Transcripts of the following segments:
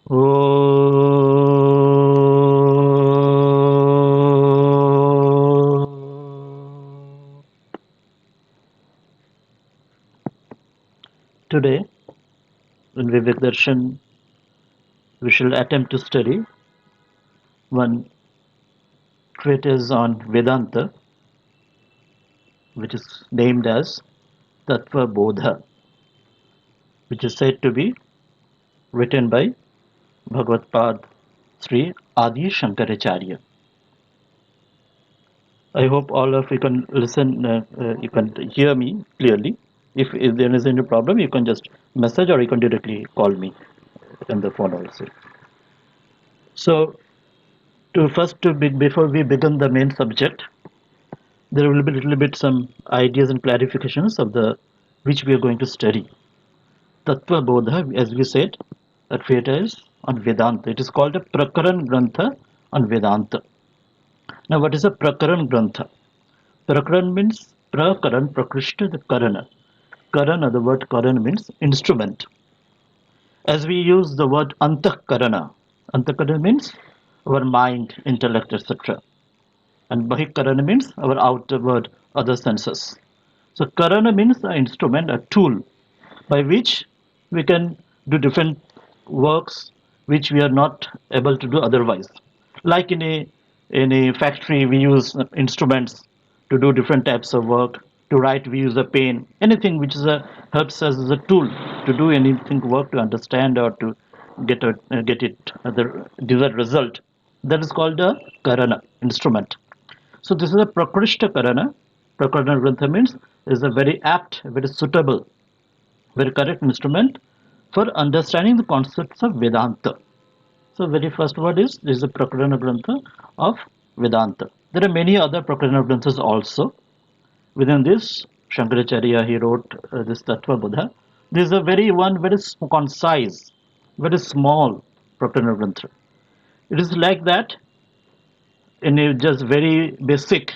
Today, in Vivek Darshan, we shall attempt to study one treatise on Vedanta, which is named as Tattvabodha, which is said to be written by Bhagavad Sri Adi Shankaracharya. I hope all of you can listen, you can hear me clearly. If there is any problem, you can just message or you can directly call me on the phone also. So, before we begin the main subject, there will be a little bit some ideas and clarifications of the which we are going to study. Tattva Bodha, as we said, a treatise on Vedanta. It is called a Prakaran Grantha on Vedanta. Now, what is a Prakaran Grantha? Prakaran means Prakaran, Prakrishta, the Karana. Karana, the word Karana means instrument. As we use the word Antakarana, Antakarana means our mind, intellect, etc. And Bahikarana means our outward other senses. So Karana means an instrument, a tool by which we can do different works which we are not able to do otherwise. Like in a factory, we use instruments to do different types of work. To write, we use a pen. Anything which helps us as a tool to do anything work, to understand or to get it the desired result. That is called a karana instrument. So this is a prakrishta karana. Prakarana grantha means is a very apt, very suitable, very correct instrument for understanding the concepts of Vedanta. So very first word is this is a Prakarana Grantha of Vedanta. There are many other Prakarana Granthas also. Within this, Shankaracharya he wrote this Tattvabodha. This is a very concise, very small Prakarana Grantha. It is like that in just very basics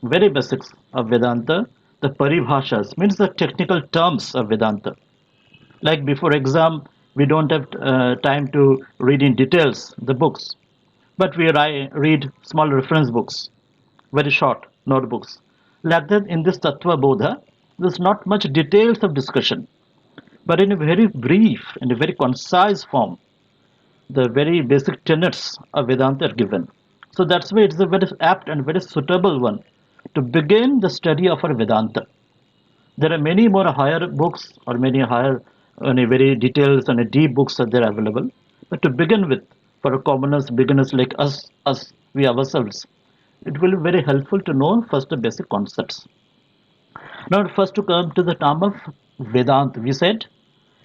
of Vedanta, the paribhashas means the technical terms of Vedanta. Like before exam, we don't have time to read in details the books, but we read small reference books, very short notebooks. Like that, in this Tattva Bodha, there's not much details of discussion, but in a very brief and a very concise form, the very basic tenets of Vedanta are given. So that's why it's a very apt and very suitable one to begin the study of our Vedanta. There are many more higher books or many higher very details and deep books that are available. But to begin with, for commoners, beginners like we ourselves, it will be very helpful to know first the basic concepts. Now, first to come to the term of Vedanta, we said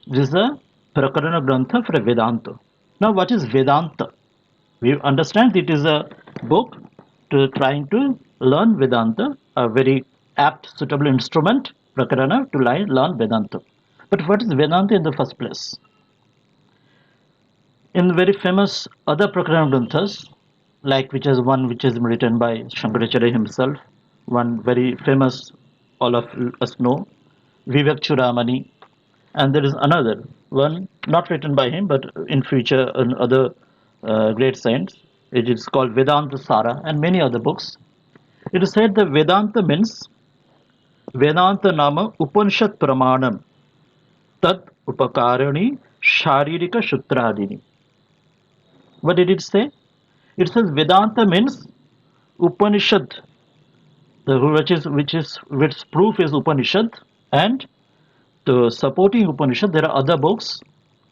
this is a Prakarana Grantha for a Vedanta. Now, what is Vedanta? We understand it is a book to trying to learn Vedanta, a very apt, suitable instrument, Prakarana, to learn Vedanta. But what is Vedanta in the first place? In very famous other Prakarana Granthas, like which is one which is written by Shankaracharya himself, one very famous, all of us know, Vivek Churamani, and there is another one not written by him, but in future in other great saints. It is called Vedanta Sara and many other books. It is said that Vedanta means Vedanta Nama Upanishad Pramanam Tat Upakarani Sharirika Shutradini. What did it say? It says Vedanta means Upanishad, which proof is Upanishad, and the supporting Upanishad there are other books,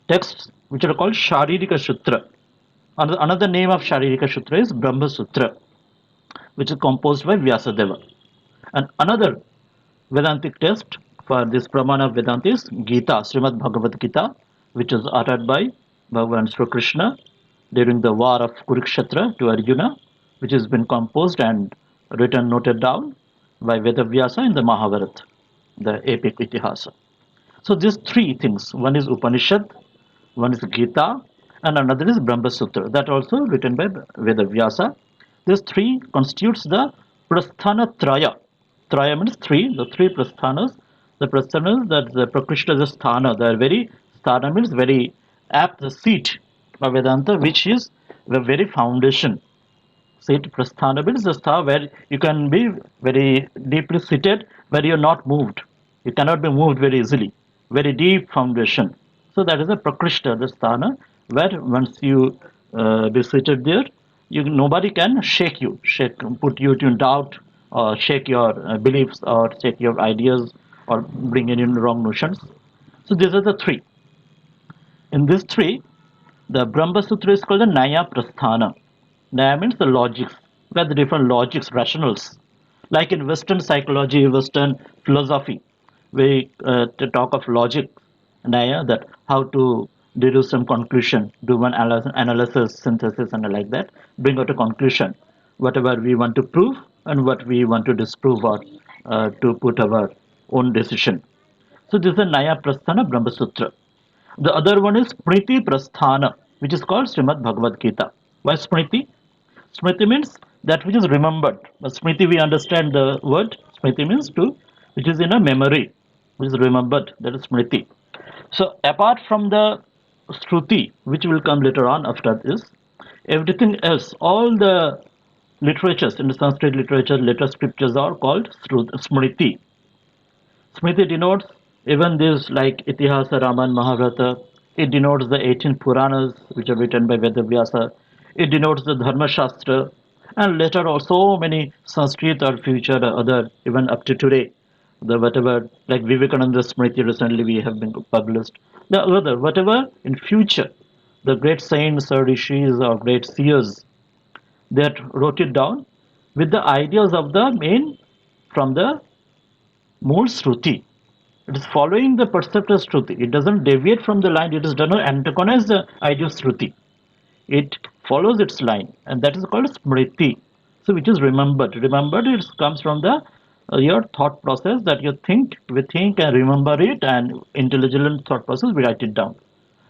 texts which are called Sharirika Sutra. Another name of Sharirika Sutra is Brahma Sutra, which is composed by Vyasadeva. And another Vedantic text for this Pramana of Vedanta is Gita, Srimad Bhagavad Gita, which was uttered by Bhagavan Sri Krishna during the war of Kurukshetra to Arjuna, which has been composed and written, noted down by Vedavyasa in the Mahabharata, the epic Itihasa. So these three things, one is Upanishad, one is Gita, and another is Brahma Sutra, that also written by Vedavyasa. These three constitutes the Prasthana Traya. Traya means three, the three Prasthanas. The Prasthanas, that the Prakrishta is Sthana, the very Sthana means very apt, the seat of Vedanta, which is the very foundation. Sit prasthana means the star where you can be very deeply seated, where you're not moved. You cannot be moved very easily. Very deep foundation. So that is a prakrishta, the sthana, where once you be seated there, nobody can shake you, put you in doubt, or shake your beliefs, or shake your ideas, or bring in wrong notions. So these are the three. In these three, the Brahma Sutra is called the Naya Prasthana. Naya means the logics, where the different logics, rationals. Like in Western psychology, Western philosophy, we to talk of logic, Naya, that how to deduce some conclusion, do one analysis, synthesis, and like that, bring out a conclusion, whatever we want to prove and what we want to disprove or to put our own decision. So this is the Naya Prasthana Brahma Sutra. The other one is Smriti Prasthana, which is called Srimad Bhagavad Gita. Why Smriti? Smriti means that which is remembered. But Smriti, we understand the word. Smriti means to, which is in a memory, which is remembered. That is Smriti. So apart from the Shruti, which will come later on after this, everything else, all the literatures in the Sanskrit literature, later scriptures are called Smriti. Smriti denotes even this like Itihasa, Raman, Mahabharata. It denotes the 18 Puranas which are written by Vedavyasa. It denotes the Dharma Shastra, and later also many Sanskrit or future other even up to today. The whatever like Vivekananda Smriti recently we have been published. The other whatever in future the great saints or rishis or great seers that wrote it down with the ideas of the main from the more Shruti. It is following the perceptive Shruti. It doesn't deviate from the line. It does not antagonize the idea of Shruti. It follows its line, and that is called Smriti. So, which is remembered. Remembered, it comes from the your thought process that you think, we think and remember it, and intelligent thought process, we write it down.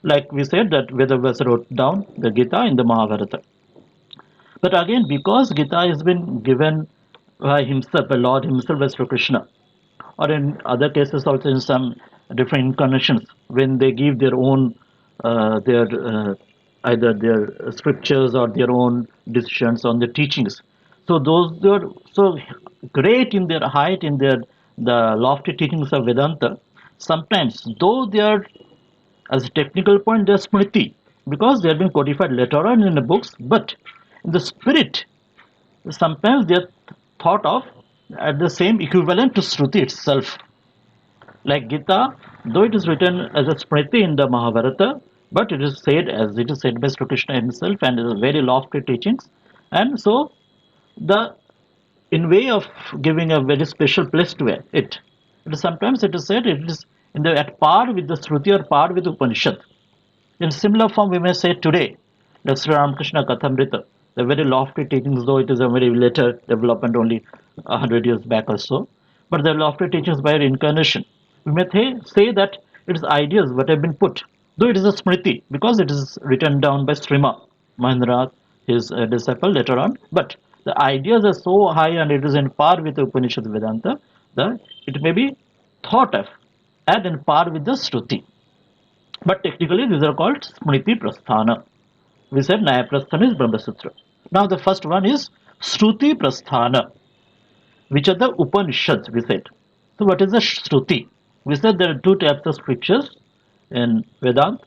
Like we said that Vedavyasa wrote down the Gita in the Mahabharata. But again, because Gita has been given by himself, by Lord himself as Sri Krishna, or in other cases also in some different incarnations when they give their own their either their scriptures or their own decisions on the teachings, so those they are so great in their height in their the lofty teachings of Vedanta. Sometimes though they are as a technical point they are smriti because they have been codified later on in the books, but in the spirit sometimes they are thought of at the same equivalent to Shruti itself. Like Gita, though it is written as a Smriti in the Mahabharata, but it is said as it is said by Sri Krishna himself and is a very lofty teachings. And so the in way of giving a very special place to it, it is sometimes it is said it is in the at par with the Shruti or par with Upanishad. In similar form, we may say today, like Sri Ramakrishna Kathamrita, the very lofty teachings, though it is a very later development, only 100 years back or so, but the lofty teachings by reincarnation. We may say that it is ideas that have been put, though it is a smriti, because it is written down by Srima Mahendranath, his disciple later on, but the ideas are so high and it is in par with the Upanishad Vedanta that it may be thought of and in par with the Shruti. But technically, these are called Smriti Prasthana. We said Nyaya Prasthana is Brahma Sutra. Now, the first one is Shruti Prasthana, which are the Upanishads, we said. So, what is the Shruti? We said there are two types of scriptures in Vedanta,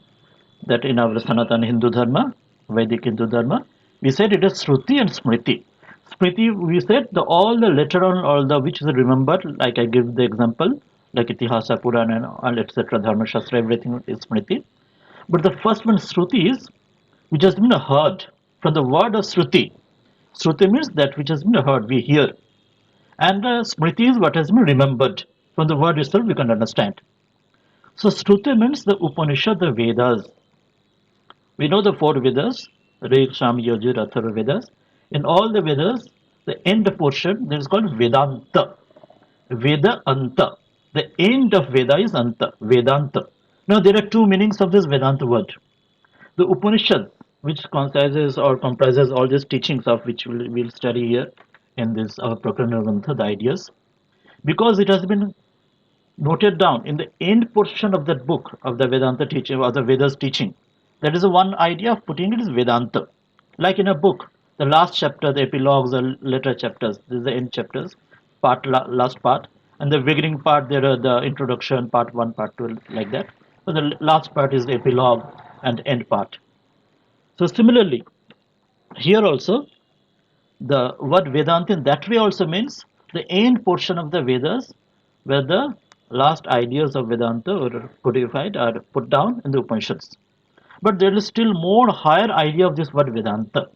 that in our Sanatana Hindu Dharma, Vedic Hindu Dharma. We said it is Shruti and Smriti. Smriti, we said all the later on, all the which is remembered, like I give the example, like Itihasa, Purana, and etc., Dharma Shastra, everything is Smriti. But the first one, Shruti, is which has been heard from the word of Shruti. Shruti means that which has been heard, we hear. And Smriti is what has been remembered. From the word itself, we can understand. So Shruti means the Upanishad, the Vedas. We know the four Vedas, Rig, Sham, Yajur, Atharva Vedas. In all the Vedas, the end portion that is called Vedanta. Veda Anta. The end of Veda is Anta, Vedanta. Now there are two meanings of this Vedanta word. The Upanishad, which comprises all these teachings of which we'll study here in this our Prakana Grantha, the ideas, because it has been noted down in the end portion of that book of the Vedanta teaching or the Vedas teaching, That is the one idea of putting it is Vedanta. Like in a book, the last chapter, the epilogues, the later chapters, this is the end chapters, last part, and the beginning part, there are the introduction, part 1, part 2, like that. So the last part is the epilogue and end part. So similarly, here also, the word Vedanta in that way also means the end portion of the Vedas, where the last ideas of Vedanta were codified or put down in the Upanishads. But there is still more higher idea of this word Vedanta.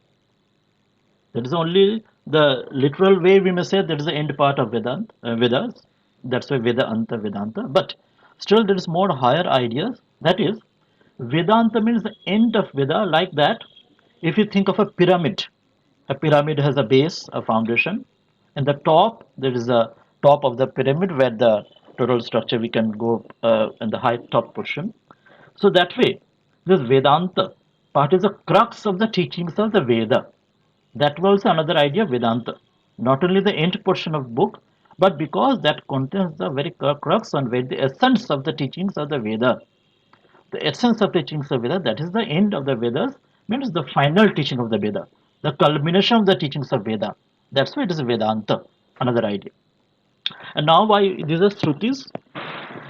That is only the literal way we may say that is the end part of Vedas. That's why Vedanta, Vedanta. But still there is more higher ideas. That is, Vedanta means the end of Veda, like that. If you think of a pyramid has a base, a foundation. And the top, there is a top of the pyramid where the total structure we can go in the high top portion. So that way, this Vedanta part is the crux of the teachings of the Veda. That was another idea of Vedanta. Not only the end portion of book, but because that contains the very crux and very the essence of the teachings of the Veda. The essence of teachings of Veda, that is the end of the Vedas, means the final teaching of the Veda, the culmination of the teachings of Veda. That's why it is Vedanta, another idea. And now why these are Shrutis?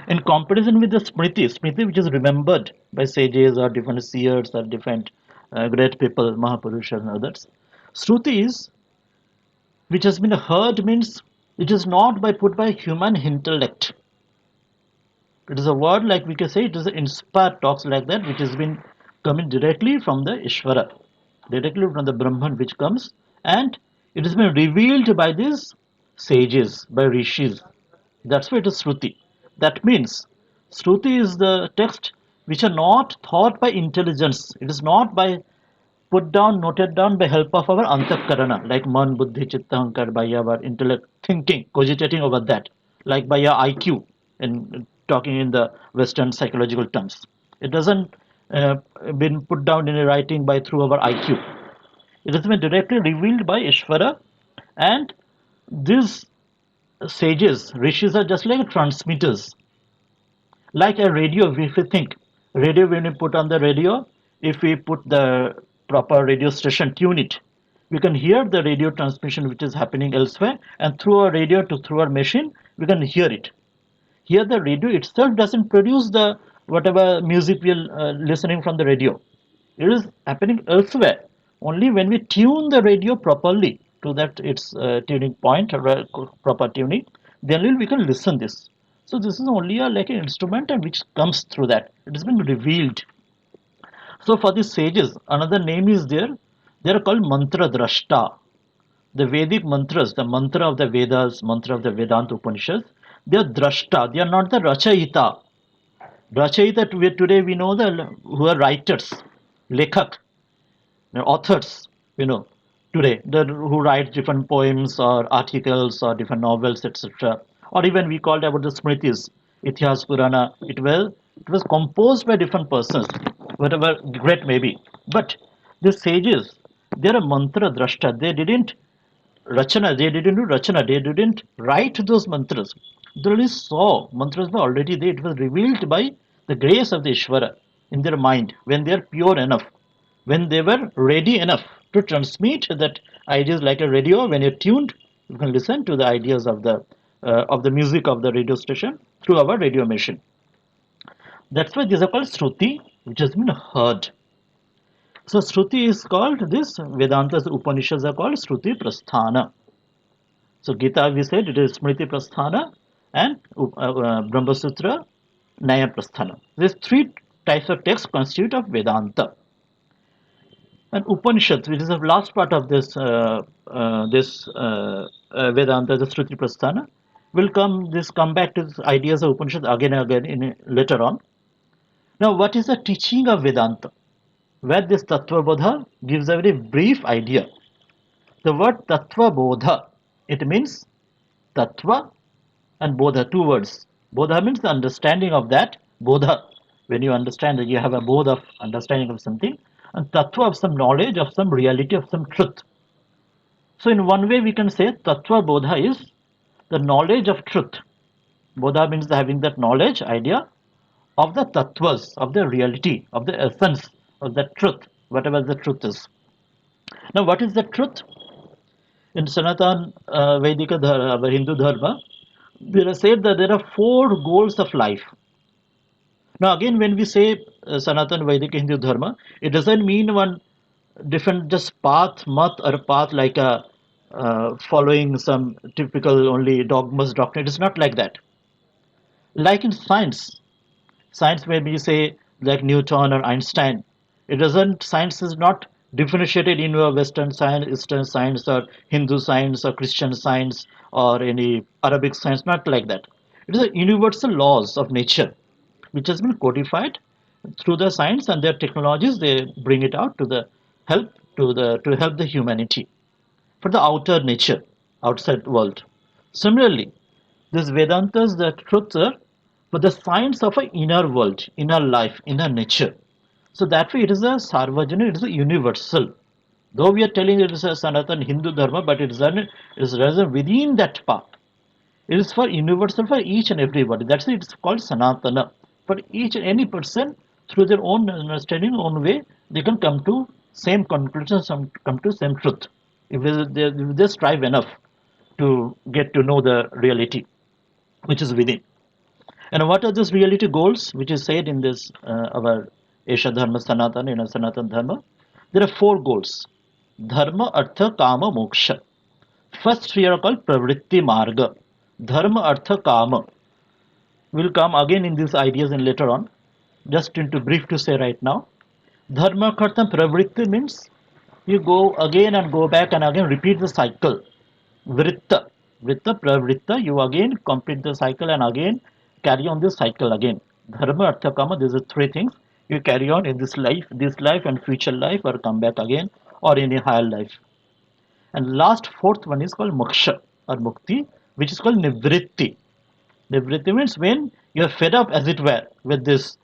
In comparison with the Smriti which is remembered by sages or different seers or different great people, Mahapurushas and others, Shrutis, which has been heard, means it is not by put by human intellect. It is a word like we can say it is inspired talks like that, which has been coming directly from the Ishvara, directly from the Brahman which comes, and it has been revealed by these sages, by rishis. That's why it is Shruti. That means Shruti is the text which are not thought by intelligence. It is not by put down, noted down by help of our antakarana, like man, buddhi, chitta, hankar, by our intellect, thinking, cogitating over that, like by your IQ, in talking in the Western psychological terms. It doesn't been put down in a writing by through our IQ. It has been directly revealed by Ishvara, and these sages, rishis are just like transmitters, like a radio. If you think radio, when you put on the radio, if we put the proper radio station, tune it, we can hear the radio transmission which is happening elsewhere, and through our radio to through our machine we can hear it. Here the radio itself doesn't produce the whatever music we are listening from the radio. It is happening elsewhere. Only when we tune the radio properly to that its tuning point or proper tuning, then only we can listen this. So this is only a like an instrument and which comes through that. It has been revealed. So for the sages, another name is there. They are called mantra drashta. The Vedic mantras, the mantra of the Vedas, mantra of the Vedanta Upanishads, they are drashta. They are not the rachayita. Rachayita today we know the who are writers, lekhak, authors, today who write different poems or articles or different novels, etc. Or even we called about the Smritis, Ithihas Purana. It was composed by different persons, whatever great may be. But the sages, they are a mantra drashta. They didn't do Rachana, they didn't write those mantras. They only saw mantras were already there. It was revealed by the grace of the Ishvara in their mind when they are pure enough, when they were ready enough to transmit that ideas like a radio. When you're tuned, you can listen to the ideas of the music of the radio station through our radio machine. That's why these are called Shruti, which has been heard. So Shruti is called this. Vedanta's Upanishads are called Shruti Prasthana. So Gita, we said it is Smriti Prasthana and Brahma Sutra, Nyaya Prasthana. These three types of text constitute of Vedanta. And Upanishads, which is the last part of this Vedanta, the Shruti Prasthana, will come back to these ideas of Upanishads again and again later on. Now, what is the teaching of Vedanta? Where this Tattvabodha gives a very brief idea. The word Tattvabodha, it means Tattva and Bodha, two words. Bodha means the understanding of that. Bodha, when you understand that you have a bodha of understanding of something, and Tattva of some knowledge, of some reality, of some truth. So in one way we can say Tattva Bodha is the knowledge of truth. Bodha means having that knowledge, idea of the tattvas, of the reality, of the essence or the truth, whatever the truth is. Now, what is the truth? In Sanatan Vedika Dharma, Hindu Dharma, there are said that there are four goals of life. Now, again, when we say Sanatan Vedic Hindu Dharma, it doesn't mean one different just path, mat, or path like a following some typical only dogmas, doctrine. It is not like that. Like in science, science maybe say like Newton or Einstein. It doesn't. Science is not differentiated in your Western science, Eastern science, or Hindu science, or Christian science, or any Arabic science. Not like that. It is a universal laws of nature which has been codified through the science and their technologies. They bring it out to the help to help the humanity for the outer nature, outside world. Similarly, this Vedantas, the truths are for the science of an inner world, inner life, inner nature. So that way, it is a sarvajana, it is a universal. Though we are telling it is a Sanatan Hindu Dharma, but it is rather within that path. It is for universal for each and everybody. That's why it's called Sanatana. For each and any person, through their own understanding, own way, they can come to same conclusion, come to same truth. If they strive enough to get to know the reality which is within. And what are those reality goals which is said in this our Esha Dharma Sanatana, in a Sanatana Dharma? There are four goals: Dharma, Artha, Kama, Moksha. First three are called Pravritti Marga. Dharma, Artha, Kama. We'll come again in these ideas and later on. Just into brief to say right now. Dharma, Artha, Pravritti means you go again and go back and again repeat the cycle. Vritta, Vritta, Pravritta, you again complete the cycle and again carry on this cycle again. Dharma, Artha, Kama, these are three things. You carry on in this life and future life, or come back again, or in a higher life. And last fourth one is called moksha or mukti, which is called nivritti. Nivritti means when you are fed up, as it were, with this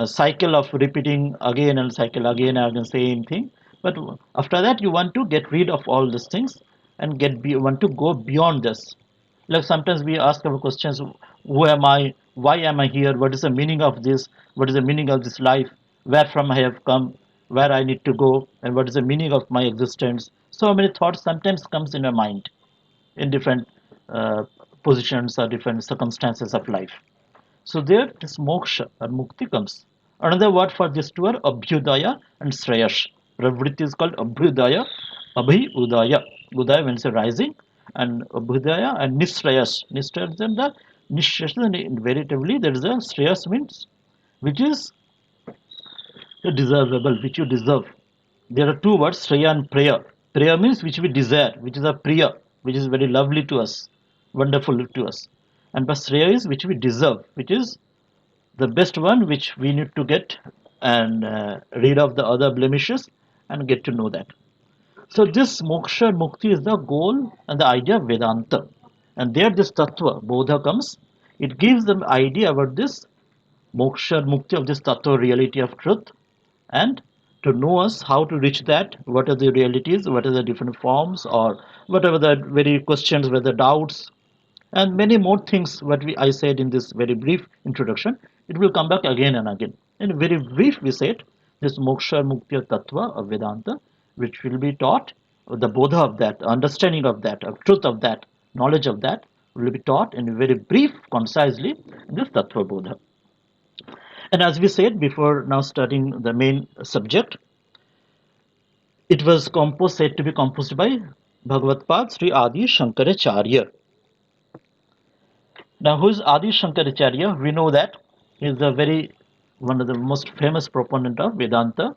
cycle of repeating again and cycle again and again same thing. But after that, you want to get rid of all these things and want to go beyond this. Like sometimes we ask our questions: Who am I? Why am I here? What is the meaning of this? What is the meaning of this life? Where from I have come? Where I need to go? And what is the meaning of my existence? So many thoughts sometimes comes in your mind in different uh, positions or different circumstances of life. So there this moksha or mukti comes. Another word for this two are abhyudaya and sreyash. Pravritti is called abhyudaya, abhyudaya. Udaya means a rising, and abhyudaya and nisrayas. Nisrayas and the nisrayas, and veritably there is a sreyas means which is deservable, which you deserve. There are two words, Shreya and Priya. Priya means which we desire, which is a Priya, which is very lovely to us, wonderful to us. And but Shreya is which we deserve, which is the best one which we need to get and rid of the other blemishes and get to know that. So this moksha mukti is the goal and the idea of Vedanta. And there this tattva, bodha comes. It gives them idea about this moksha mukti of this tattva reality of truth, and to know us how to reach that, what are the realities, what are the different forms, or whatever the very questions, whether doubts, and many more things what I said in this very brief introduction. It will come back again and again. In very brief, we said this moksha mukti tattva of Vedanta, which will be taught, the bodha of that, understanding of that, of truth of that, knowledge of that, will be taught in very brief, concisely, in this tattva bodha. And as we said before, now starting the main subject, it was said to be composed by Bhagavatpad Sri Adi Shankaracharya. Now, who is Adi Shankaracharya? We know that he is one of the most famous proponent of Vedanta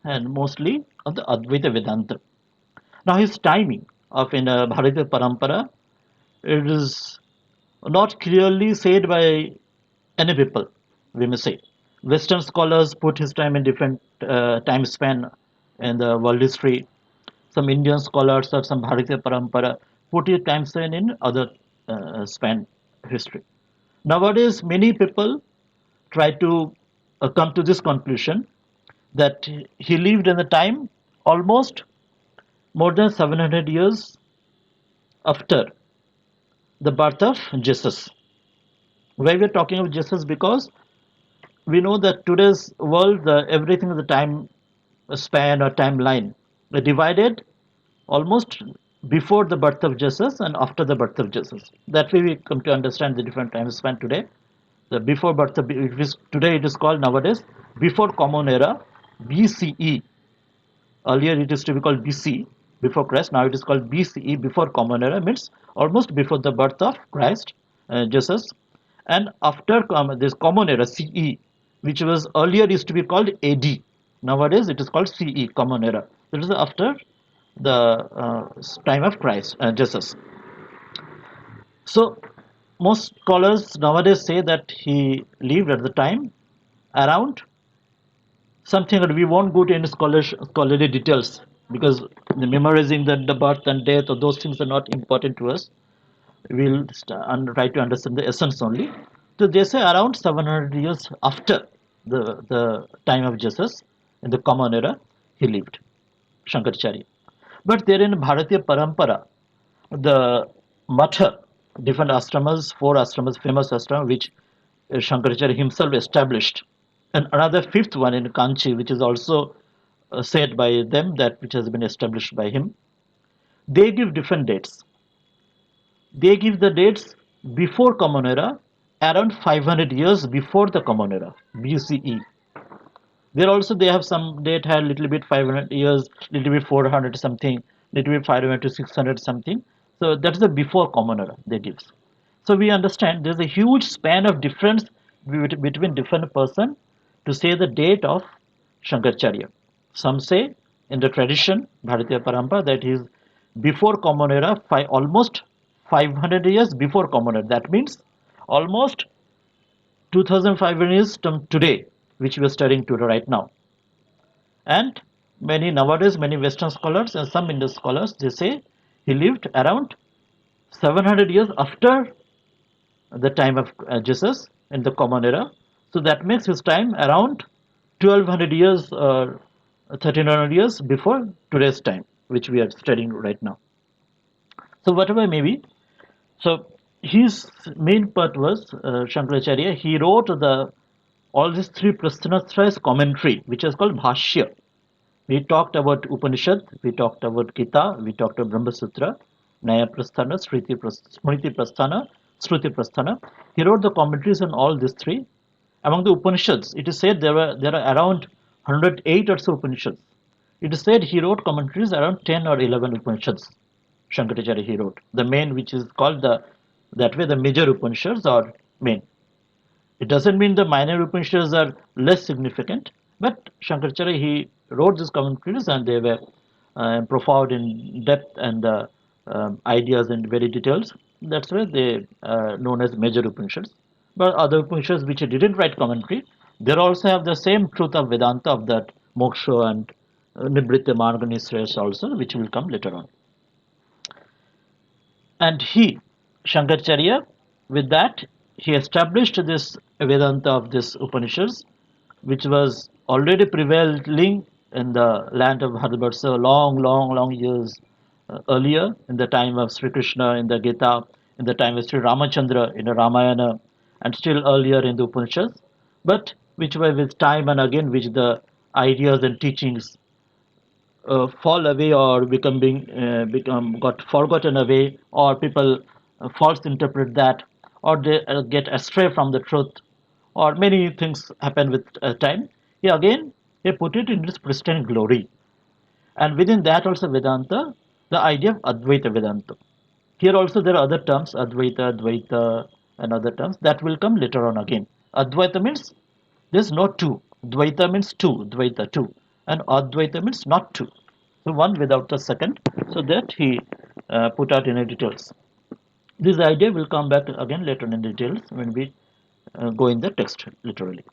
and mostly of the Advaita Vedanta. Now, his timing of in a Bharatiya Parampara, it is not clearly said by any people, we may say. Western scholars put his time in different time span in the world history. Some Indian scholars or some Bharatiya Parampara put his time span in other span history. Nowadays, many people try to come to this conclusion that he lived in the time almost more than 700 years after the birth of Jesus. Why we are talking of Jesus? Because we know that today's world, everything is the time. span or timeline. They divided almost before the birth of Jesus and after the birth of Jesus. That way we come to understand the different time span today. The before birth of today it is called nowadays before Common Era, BCE. Earlier it used to be called BC, before Christ. Now it is called BCE, before Common Era, means almost before the birth of Christ, Jesus. And after this Common Era, CE, which was earlier used to be called AD. Nowadays it is called CE, Common Era. That is after the time of Christ, Jesus. So most scholars nowadays say that he lived at the time around something that we won't go to any scholarly details, because the memorizing the birth and death or those things are not important to us. We'll try to understand the essence only. So they say around 700 years after the time of Jesus, in the Common Era, he lived, Shankaracharya. But there in Bharatiya Parampara, the Matha, different ashramas, four ashramas, famous ashram, which Shankaracharya himself established, and another fifth one in Kanchi, which is also said by them, that which has been established by him. They give different dates. They give the dates before Common Era, around 500 years before the Common Era, BCE. There also they have some date had little bit 500 years, little bit 400 something, little bit 500 to 600 something. So that's the before Common Era they give. So we understand there's a huge span of difference between different person to say the date of Shankaracharya. Some say in the tradition, Bharatiya Parampara, that is before Common Era, almost 500 years before Common Era. That means almost 2500 years from today, which we are studying today right now. And many nowadays, many Western scholars and some Indian scholars, they say he lived around 700 years after the time of Jesus in the Common Era. So that makes his time around 1200 years or 1300 years before today's time, which we are studying right now. So whatever may be, so his main part was Shankaracharya. He wrote all these three Prasthanatray's commentary, which is called Bhashya. We talked about Upanishad, we talked about Gita, we talked about Brahma Sutra, Nyaya Prasthana, Smriti Prasthana, Shruti Prasthana. He wrote the commentaries on all these three. Among the Upanishads, it is said there are around 108 or so Upanishads. It is said he wrote commentaries around 10 or 11 Upanishads. Shankaracharya he wrote. The main, which is called that way the major Upanishads are main. It doesn't mean the minor Upanishads are less significant, but Shankaracharya he wrote these commentaries and they were profound in depth and ideas and very details. That's why they are known as major Upanishads. But other Upanishads which didn't write commentary, they also have the same truth of Vedanta, of that moksha and Nibritta Marga Nisrayas also, which will come later on. And he, Shankaracharya, with that, he established this Vedanta of this Upanishads, which was already prevailing in the land of Bharatvarsha long years earlier, in the time of Sri Krishna, in the Gita, in the time of Sri Ramachandra, in the Ramayana, and still earlier in the Upanishads, but which were with time and again which the ideas and teachings fall away or become got forgotten away, or people false interpret that, or they get astray from the truth, or many things happen with time. He again he put it in its pristine glory, and within that also Vedanta, the idea of Advaita Vedanta. Here also there are other terms, Advaita, Dvaita, and other terms that will come later on again. Advaita means there's no two. Dvaita means two, Dvaita two, and Advaita means not two. So one without the second. So that he put out in the details. This idea will come back again later in details when we go in the text literally.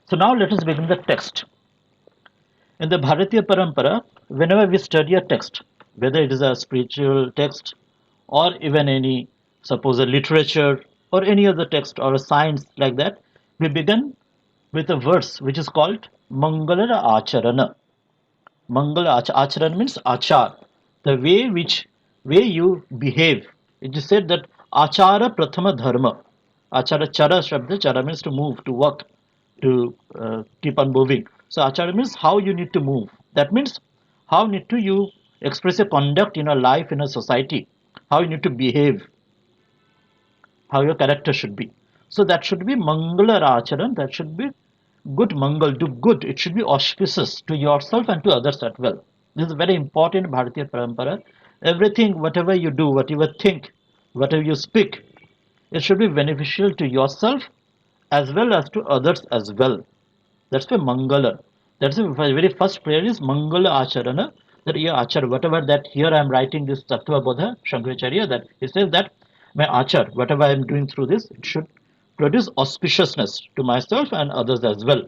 So now let us begin the text. In the Bharatiya Parampara, whenever we study a text, whether it is a spiritual text or even any, suppose a literature or any other text or a science like that, we begin with a verse which is called Mangala Acharana. Mangala Acharana means achar, the way you behave. It is said that achara prathama dharma. Achara chara shabda, chara means to move, to work, to keep on moving. So achara means how you need to move. That means how need to you express your conduct in a life, in a society, how you need to behave, how your character should be. So that should be Mangala Acharan, that should be good Mangal, do good. It should be auspicious to yourself and to others as well. This is very important in Bharatiya Parampara. Everything, whatever you do, whatever you think, whatever you speak, it should be beneficial to yourself as well as to others as well. That's why Mangala. That's the very first prayer is Mangala Acharana. That yeah, Achar, whatever that here I am writing this Tattvabodha, Shankaracharya, that he says that my Achar, whatever I am doing through this, it should produce auspiciousness to myself and others as well.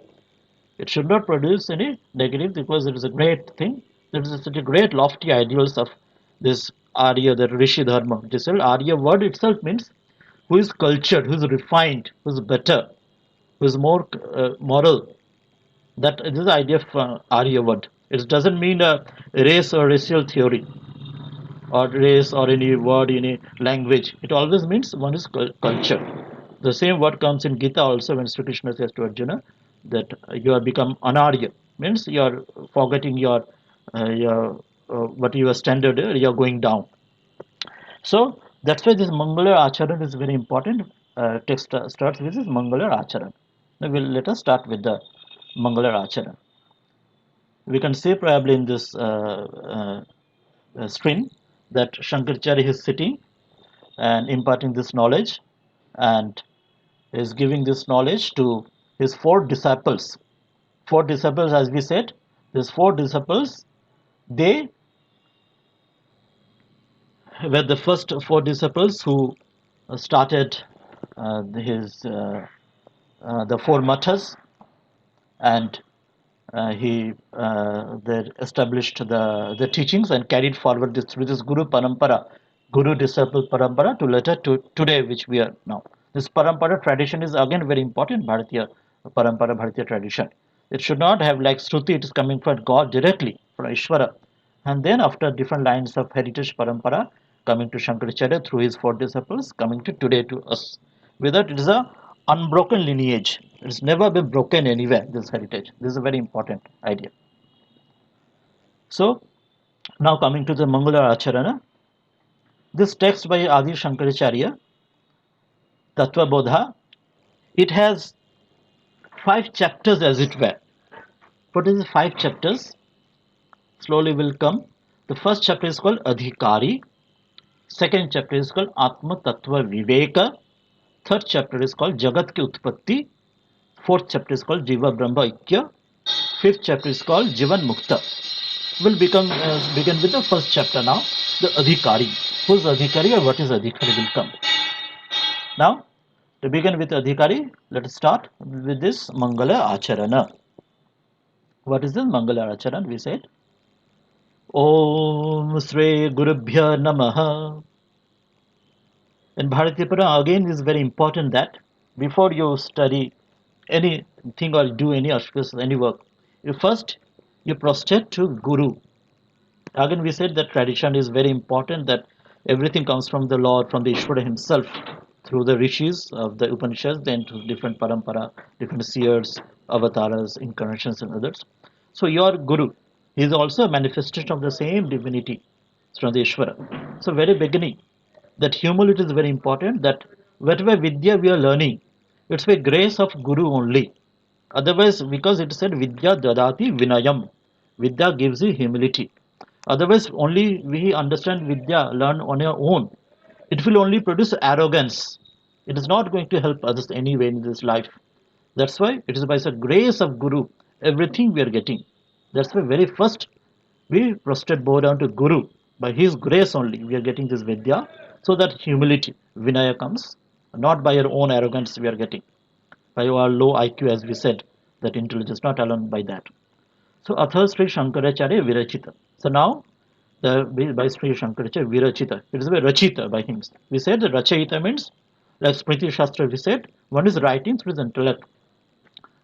It should not produce any negative because it is a great thing. There is such a great lofty ideals of this Arya, the Rishi Dharma. It is Arya word itself means who is cultured, who is refined, who is better, who is more moral. That is the idea of Aryavad. It doesn't mean a race or racial theory or race or any word in a language. It always means one is culture. The same word comes in Gita also when Sri Krishna says to Arjuna that you have become anarya, means you are forgetting your what your standard, you are going down. So that's why this Mangala Acharan is very important. Text starts with this Mangala Acharan. Now let us start with the Mangala Acharan. We can see probably in this screen that Shankaracharya is sitting and imparting this knowledge and is giving this knowledge to his four disciples. Four disciples, as we said, these four disciples, they were the first four disciples who started his the four mathas, and he they established the teachings and carried forward this through this Guru Parampara, Guru disciple Parampara to later to today, which we are now. This Parampara tradition is again very important, Bharatiya Parampara, Bharatiya tradition. It should not have like Shruti, it is coming from God directly, from Ishvara. And then after different lines of heritage Parampara, coming to Shankaracharya through his four disciples, coming to today to us. With that, it is a unbroken lineage. It's never been broken anywhere, this heritage. This is a very important idea. So, now coming to the Mangala Acharana, this text by Adi Shankaracharya, Tattvabodha, it has 5 chapters as it were. What is the 5 chapters? Slowly will come. The first chapter is called Adhikari. Second chapter is called Atma Tattva Viveka. Third chapter is called Jagat Ki Utpatti. Fourth chapter is called Jiva Brahma Ikya. Fifth chapter is called Jivan Mukta. Will begin with the first chapter now, the Adhikari. Who is Adhikari or what is Adhikari will come. Now, to begin with Adhikari, let us start with this Mangala Acharana. What is this Mangala Acharana? We said, Om Sri Gurubhya Namaha. In Bharatipura, again, it is very important that before you study anything or do any auspicious any work, you prostrate to Guru. Again, we said that tradition is very important, that everything comes from the Lord, from the Ishvara himself, through the rishis of the Upanishads, then to different parampara, different seers, avatars, incarnations, and others. So, your Guru is also a manifestation of the same divinity from the Ishvara. So, very beginning, that humility is very important, that whatever Vidya we are learning, it's by grace of Guru only. Otherwise, because it said Vidya Dadati Vinayam, Vidya gives you humility. Otherwise, only we understand Vidya, learn on your own. It will only produce arrogance. It is not going to help others anyway in this life. That's why it is by the grace of Guru, everything we are getting. That's why very first we prostrate bow down to Guru. By his grace only we are getting this Vidya, so that humility, Vinaya comes. Not by your own arrogance we are getting. By our low IQ, as we said, that intelligence, not alone by that. So, Atha Sri Shankaracharya Virachita. So now, by Sri Shankaracharya Virachita, it is by Rachita by him. We said that Rachayita means, like Smriti Shastra, we said, one is writing through his intellect.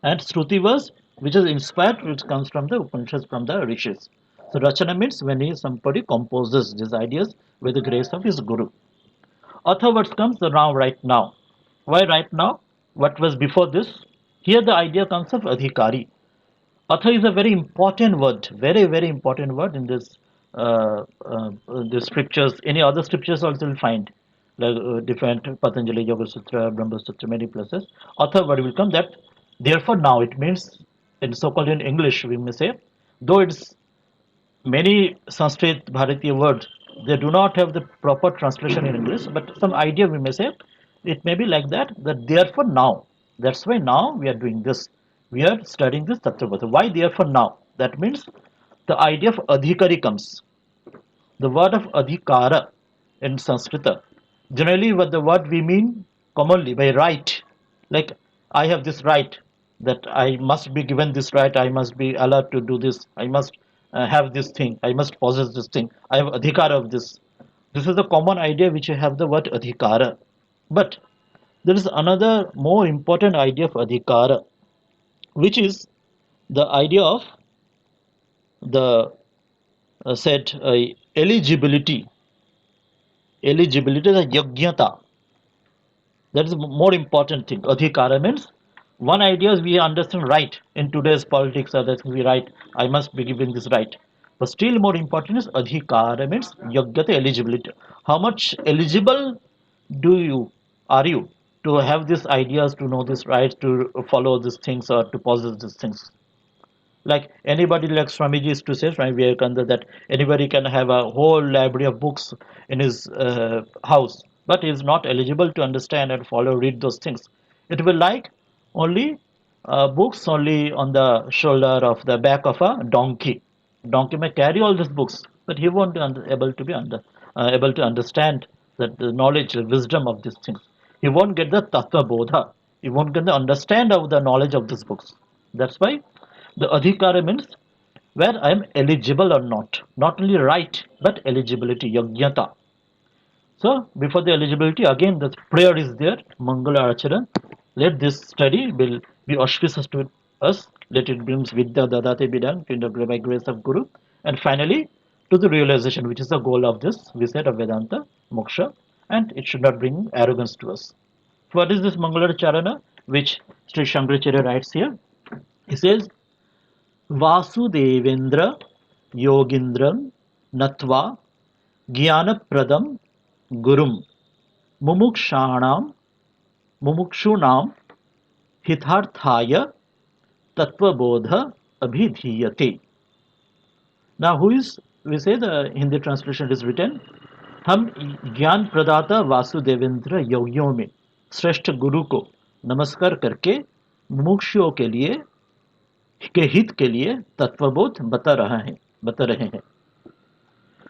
And Shruti was, which is inspired, which comes from the Upanishads, from the Rishis. So, Rachana means when somebody composes these ideas with the grace of his Guru. Atha what comes the now, right now. Why right now? What was before this? Here the idea comes of Adhikari. Atha is a very important word, very, very important word in this the scriptures. Any other scriptures also will find, like different Patanjali Yoga Sutra, Brahma Sutra, many places. Atha word will come that. Therefore, now it means, in so-called in English, we may say, though it's many Sanskrit Bharatiya words, they do not have the proper translation in English, but some idea we may say, it may be like that, that therefore now, that's why now we are doing this. We are studying this Tattvabodha. Why therefore now? That means the idea of adhikari comes. The word of adhikara in Sanskrit, generally what the word we mean commonly by right, like I have this right, that I must be given this right, I must be allowed to do this, I must have this thing, I must possess this thing, I have adhikara of this. This is the common idea which you have the word adhikara. But there is another more important idea of adhikara, which is the idea of the said eligibility. Eligibility is yogyata. That is a more important thing. Adhikara means one idea is we understand right in today's politics, or that we right. I must be given this right. But still more important is adhikara means yogyata, eligibility. How much eligible do you are you to have these ideas, to know these rights, to follow these things, or to possess these things? Like anybody, like Swamiji used to say, Swami Vivekananda, that anybody can have a whole library of books in his house, but he is not eligible to understand and follow, read those things. It will like only books only on the shoulder of the back of a donkey. Donkey may carry all these books, but he won't be able to be able to understand that the knowledge, the wisdom of these things. He won't get the Tattvabodha. He won't get the understand of the knowledge of these books. That's why the adhikara means where I am eligible or not. Not only right, but eligibility, yogyata. So before the eligibility, again the prayer is there, Mangala Acharan. Let this study be auspicious to us. Let it brings Vidya Dadate be done in the by grace of Guru. And finally, to the realization, which is the goal of this, we said of Vedanta, Moksha, and it should not bring arrogance to us. What is this Mangala Charana, which Sri Shankaracharya writes here? He says, Vasudevendra योगीन्द्रं नत्वा ज्ञानप्रदं गुरुं मुमुक्षाणां मुमुक्षूणां हितार्थाय तत्त्वबोध अभिधीयते. Now who is, we say the Hindi translation is written, हम ज्ञान प्रदाता वासुदेवेंद्र योगियों में श्रेष्ठ गुरु को नमस्कार करके मुमुक्षुओं के लिए के हित के लिए तत्वबोध बता रहे हैं.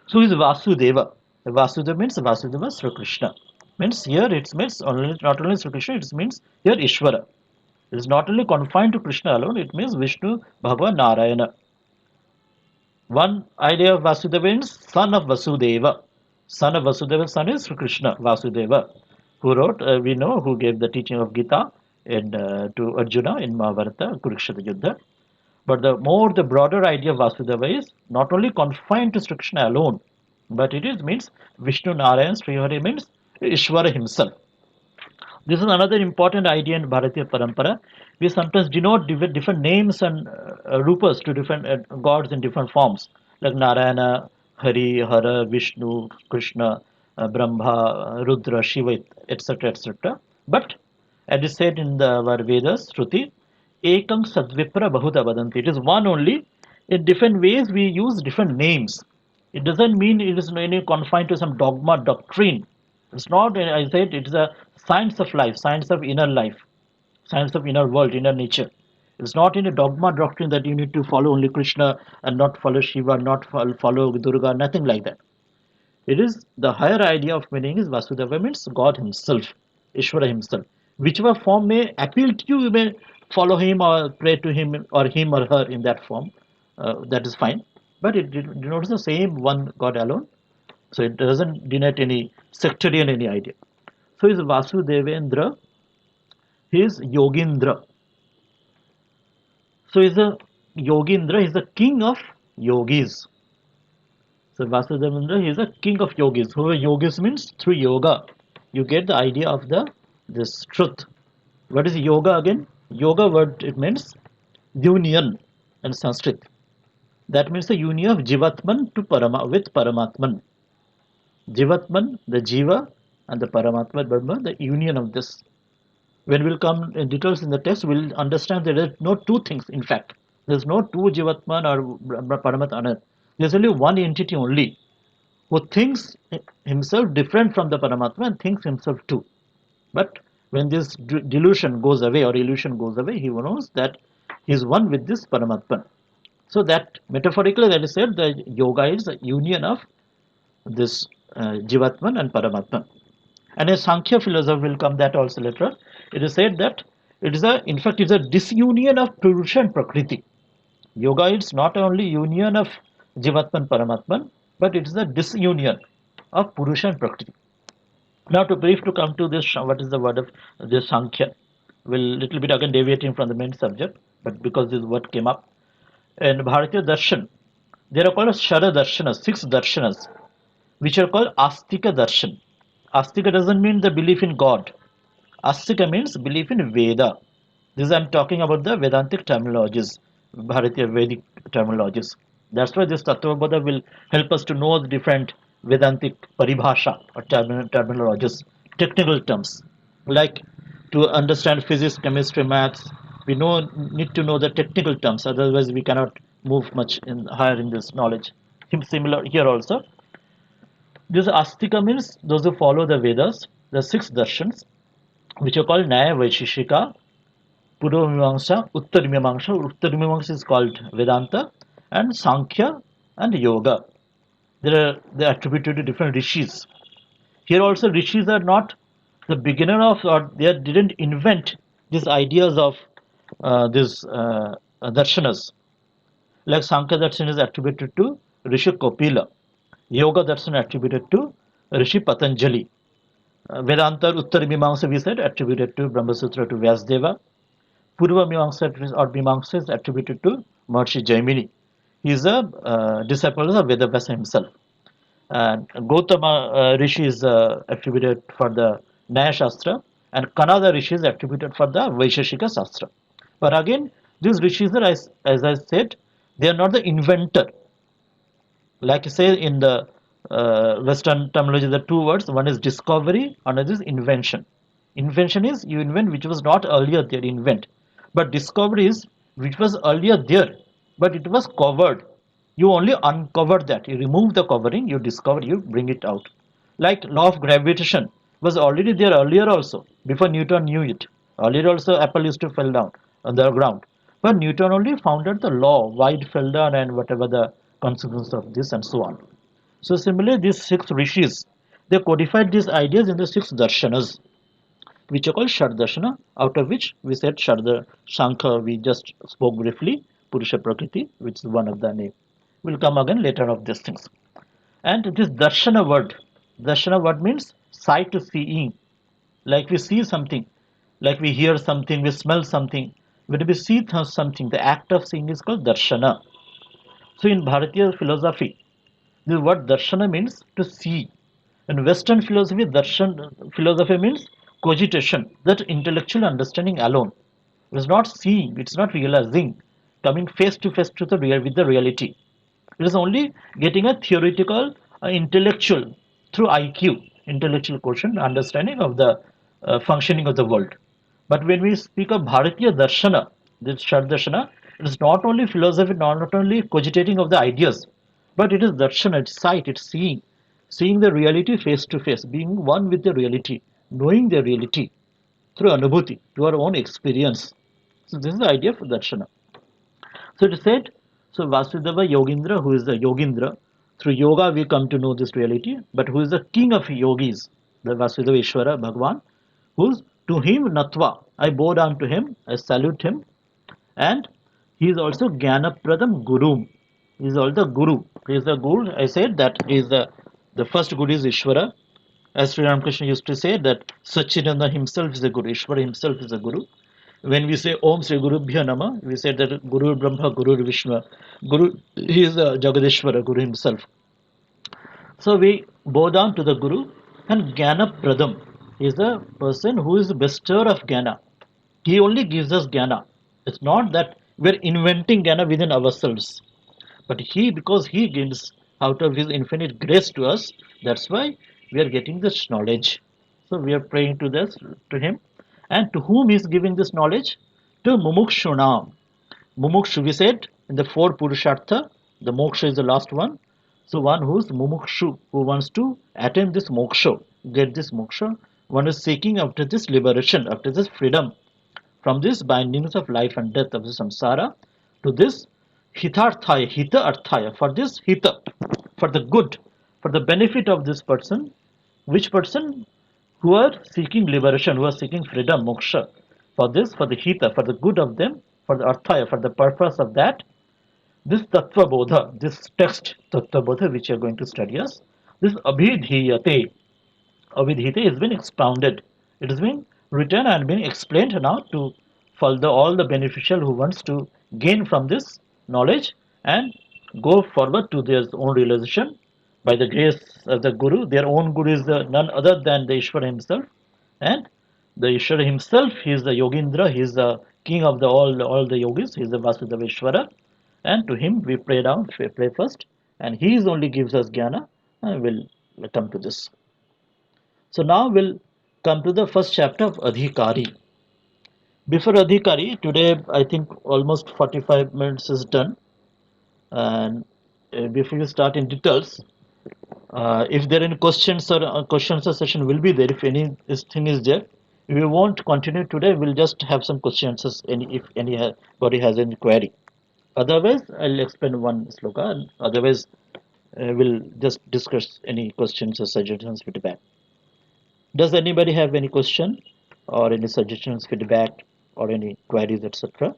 So is Vasudeva. Vasudeva means Vasudeva Sri Krishna. Means here it means only, not only Sri Krishna, it means here Ishvara. It is not only confined to Krishna alone, it means Vishnu, Bhagavan, Narayana. One idea of Vasudeva means son of Vasudeva. Son of Vasudeva, son is Sri Krishna, Vasudeva, who wrote, we know, who gave the teaching of Gita to Arjuna in Mahabharata, Kurukshetra Yuddha. But the broader idea of Vasudeva is not only confined to Sri Krishna alone, but it is means Vishnu, Narayan, Srihari means Ishvara himself. This is another important idea in Bharatiya Parampara. We sometimes denote different names and rupas to different gods in different forms, like Narayana, Hari, Hara, Vishnu, Krishna, Brahma, Rudra, Shiva, etc. etc. But as is said in our Vedas, Shruti, Ekam Sadvipra Bahuta Vadanti. It is one only. In different ways, we use different names. It doesn't mean it is any confined to some dogma, doctrine. It's not, I said, it's a science of life, science of inner life, science of inner world, inner nature. It's not in a dogma doctrine that you need to follow only Krishna and not follow Shiva, not follow Durga, nothing like that. It is the higher idea of meaning is Vasudeva means God himself, Ishvara himself. Whichever form may appeal to you, you may follow him or pray to him or her in that form. That is fine. But it denotes the same one God alone. So it doesn't denote any sectarian any idea. So is Vasudevendra, he is Yogindra. So is a Yogindra, he is the king of yogis. So Vasudevendra, he is a king of yogis. Who yogis means through yoga. You get the idea of this truth. What is yoga again? Yoga word, it means union. in Sanskrit. That means the union of Jivatman to with Paramatman. Jivatman, the Jiva, and the Paramatma, Brahma, the union of this. When we'll come in details in the text, we'll understand that there are no two things, in fact. There's no two Jivatman or Paramatma. There's only one entity only who thinks himself different from the Paramatma and thinks himself too. But when this delusion goes away or illusion goes away, he knows that he is one with this Paramatma. So that metaphorically, that is said, the yoga is a union of this Jivatman and Paramatman. And a Sankhya philosophy will come that also later. It is said that it is a, in fact, it's a disunion of Purusha and Prakriti. Yoga is not only union of Jivatman Paramatman, but it is a disunion of Purusha and Prakriti. Now, to brief to come to this, what is the word of this Sankhya? Will little bit again deviating from the main subject, but because this word came up in Bharatiya Darshan, there are called Shara Darshanas, 6 darshanas, which are called Astika Darshan. Astika doesn't mean the belief in God. Astika means belief in Veda. This I'm talking about the Vedantic terminologies, Bharatiya Vedic terminologies. That's why this Tattvabodha will help us to know the different Vedantic paribhasha or terminologies, technical terms. Like to understand physics, chemistry, maths, we need to know the technical terms. Otherwise, we cannot move much higher in this knowledge. Similar here also. This Astika means those who follow the Vedas, the 6 darshans, which are called Nyaya Vaisheshika, Purvamimamsa, Uttarmimamsa. Uttarmimamsa is called Vedanta, and Sankhya and Yoga. They are attributed to different rishis. Here also, rishis are not the beginner of, or they didn't invent these ideas of these darshanas. Like Sankhya darshan is attributed to Rishi Kopila. Yoga darshan attributed to Rishi Patanjali. Vedanta Uttarmimamsa we said attributed to Brahma Sutra to Vyasdeva. Purva Mimamsa or Mimamsa is attributed to Maharishi Jaimini. He is a disciple of Vedavyasa himself. And Gautama Rishi is attributed for the Nyaya Shastra, and Kanada Rishi is attributed for the Vaisheshika Shastra. But again, these rishis are, as I said, they are not the inventor. Like I say in the Western terminology, the two words, one is discovery, another is invention. Invention is you invent which was not earlier there, invent. But discovery is which was earlier there, but it was covered. You only uncover that. You remove the covering, you discover, you bring it out. Like law of gravitation was already there earlier also, before Newton knew it. Earlier also Apple used to fall down on the ground. But Newton only founded the law, why it fell down and whatever the consequence of this and so on. So similarly, these 6 rishis, they codified these ideas in the 6 darshanas, which are called Shardashana, out of which we said Sharda Shankha, we just spoke briefly, Purusha Prakriti, which is one of the name. We'll come again later of these things. And this Darshana word means sight to seeing. Like we see something, like we hear something, we smell something. When we see something, the act of seeing is called Darshana. So in Bharatiya philosophy, the word Darshana means to see. In Western philosophy, Darshan philosophy means cogitation, that intellectual understanding alone. It's not seeing, it's not realizing, coming face to face to the real with the reality. It is only getting a theoretical, intellectual through IQ, intellectual quotient, understanding of the functioning of the world. But when we speak of Bharatiya Darshana, this Shardarshana, it is not only philosophy, not only cogitating of the ideas, but it is Darshana, it's sight, it's seeing, seeing the reality face to face, being one with the reality, knowing the reality through anubhuti, to our own experience. So this is the idea of Darshana. So it is said, so Vasudeva Yogindra, who is the Yogindra, through yoga we come to know this reality, but who is the king of yogis, the Vasudeva Ishvara Bhagwan, who's to him Natva, I bow down to him, I salute him, and he is also Jnana Pradam Guru. He is also Guru. He is the Guru. I said that he is the first Guru is Ishvara. As Sri Ramakrishna used to say that Satchidananda himself is a Guru, Ishvara himself is a Guru. When we say Om Sri Gurubhyo Nama, we say that Guru Brahma, Guru Vishnu, Guru, he is Jagadeshwara, Guru himself. So we bow down to the Guru, and Jnana Pradam is the person who is the bestower of Jnana. He only gives us Jnana. It's not that We're inventing jnana within ourselves. But he, because he gives out of his infinite grace to us, that's why we are getting this knowledge. So we are praying to him. And to whom is giving this knowledge? To Mumukshunam. Mumukshu, we said in the four Purushartha, the moksha is the last one. So one who's Mumukshu, who wants to attain this moksha, get this moksha, one is seeking after this liberation, after this freedom from these bindings of life and death of the samsara to this hitarthaya, hita arthaya, for this hita, for the good, for the benefit of this person, which person who are seeking liberation, who are seeking freedom, moksha, for this, for the hita, for the good of them, for the arthaya, for the purpose of that, this Tattvabodha, this text Tattvabodha which you are going to study us, this abhidhiyate, Avidhita has been expounded. It has been written and been explained now to all the beneficial who wants to gain from this knowledge and go forward to their own realization by the grace of the Guru. Their own Guru is none other than the Ishvara himself, and the Ishvara himself, he is the Yogindra, he is the king of all the yogis, he is the Vasudeva Ishvara, and to him we pray first, and he is only gives us jnana, and we'll come to this. So now we'll come to the first chapter of Adhikari. Before Adhikari, today I think almost 45 minutes is done. And before we start in details, if there are any questions or session will be there. If anything is there, if we won't continue today, we'll just have some questions if anybody has any query. Otherwise, I'll explain one sloka. And otherwise, we'll just discuss any questions or suggestions, feedback. Does anybody have any question or any suggestions, feedback, or any queries, etc.?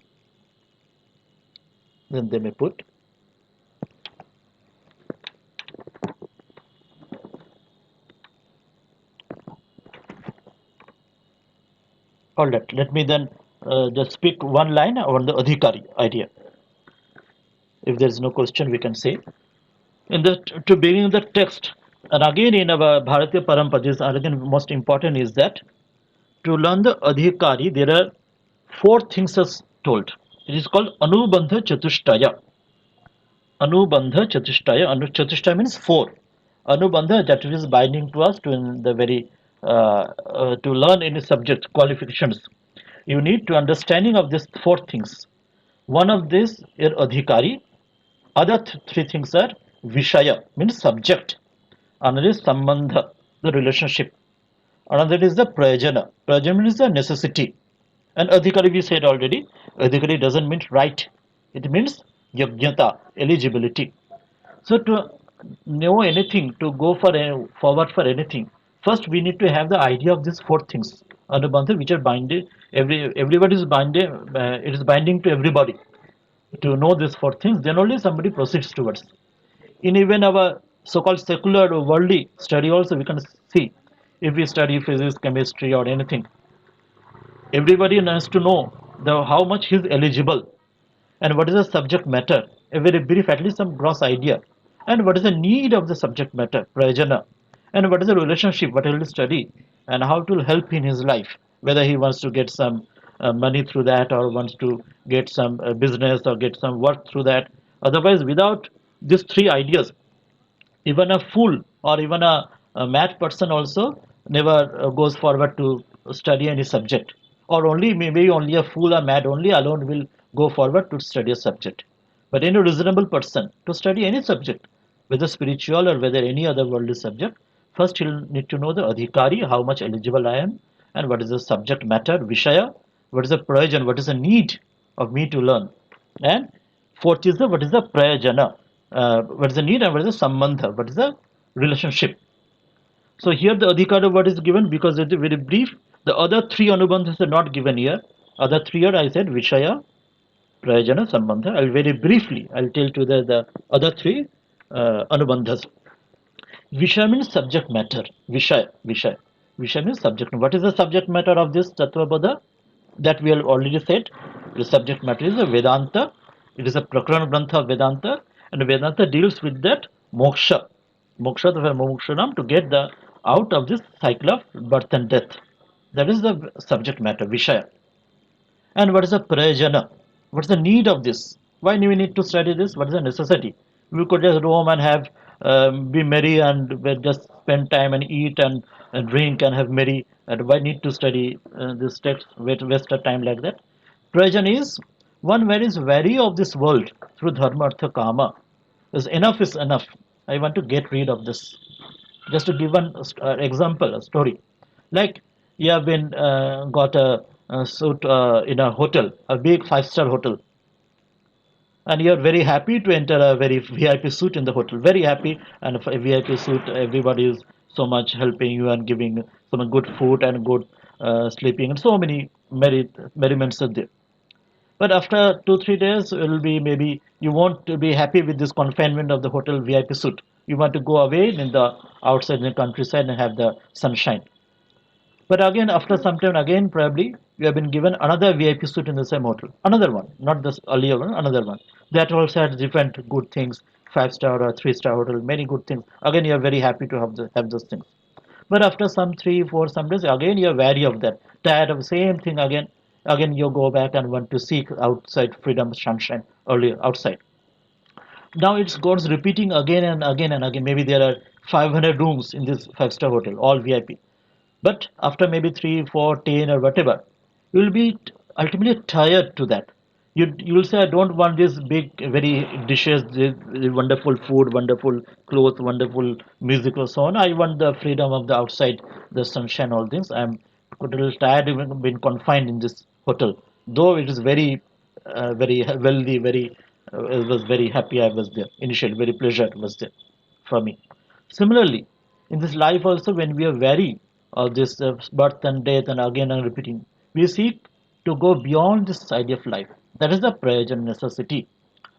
Then they may put. All right. Let me then just speak one line on the Adhikari idea. If there is no question, we can say. To begin the text, and again in our Bharatiya Parampara, this again most important is that to learn the Adhikari, there are four things as told. It is called Anubandha Chatushtaya. Anubandha Chatushtaya. Chatushtaya means four. Anubandha, that is binding to us to in the very to learn any subject qualifications. You need to understanding of these four things. One of these is adhikari. Other three things are vishaya, means subject. Another is sambandha, the relationship. Another is the prayajana. Prayajana means the necessity. And adhikari we said already. Adhikari doesn't mean right. It means yogyata, eligibility. So to know anything, to go forward for anything, first we need to have the idea of these four things, Anubandha, which are binding. Everybody is binding. It is binding to everybody. To know these four things, then only somebody proceeds towards. In even our so-called secular or worldly study, also we can see, if we study physics, chemistry, or anything, everybody has to know how much he is eligible and what is the subject matter, a very brief, at least some gross idea, and what is the need of the subject matter, prajana, and what is the relationship, what he will study, and how it will help in his life, whether he wants to get some money through that or wants to get some business or get some work through that. Otherwise, without these three ideas, even a fool or even a mad person also never goes forward to study any subject, or only maybe only a fool or mad only alone will go forward to study a subject. But any reasonable person to study any subject, whether spiritual or whether any other worldly subject, first he'll need to know the adhikari, how much eligible I am, and what is the subject matter, vishaya, what is the prayojan, what is the need of me to learn, and fourth is the what is the prayajana, what is the need, and what is the sambandha, what is the relationship. So here the adhikara word is given because it is very brief. The other three anubandhas are not given here. Other three are, I said, Vishaya, Prayajana, Sambandha. I'll very briefly, I'll tell to the other three anubandhas. Vishaya means subject matter. Vishaya. Vishaya means subject matter. What is the subject matter of this Tattvabodha? That we have already said. The subject matter is a Vedanta. It is a Prakarana Grantha of Vedanta. And Vedanta deals with that moksha. Moksha, the mokshanam, to get the out of this cycle of birth and death. That is the subject matter, Vishaya. And what is the Prayajana? What's the need of this? Why do we need to study this? What is the necessity? We could just roam and have be merry and just spend time and eat and drink and have merry. And why need to study this text, waste of time like that? Prayojan is one where is weary of this world through dharma, artha, kama. Is enough. I want to get rid of this. Just to give an example, a story. Like you have been got a suit in a hotel, a big five-star hotel, and you're very happy to enter a very VIP suite in the hotel. Very happy, and a VIP suite, everybody is so much helping you and giving some good food and good sleeping, and so many merriments are there. But after 2 3 days, it will be maybe you want to be happy with this confinement of the hotel VIP suite. You want to go away in the outside in the countryside and have the sunshine. But again, after some time, again probably you have been given another VIP suite in the same hotel, another one, not this earlier one, another one. That also has different good things, 5 star or 3 star hotel, many good things. Again, you are very happy to have those things. But after some 3 4 some days, again you are wary of that, tired of the same thing again. Again, you go back and want to seek outside freedom, sunshine earlier outside. Now it's goes repeating again and again and again. Maybe there are 500 rooms in this 5 star hotel, all VIP. But after maybe 3, 4, 10, or whatever, you will be ultimately tired to that. You will say, I don't want this big, very dishes, this wonderful food, wonderful clothes, wonderful music, or so on. I want the freedom of the outside, the sunshine, all things. I'm a little tired of being confined in this hotel. Though it is very wealthy, I was very happy I was there. Initially, very pleasure was there for me. Similarly, in this life also, when we are weary of this birth and death and again and repeating, we seek to go beyond this idea of life. That is the prayojan necessity.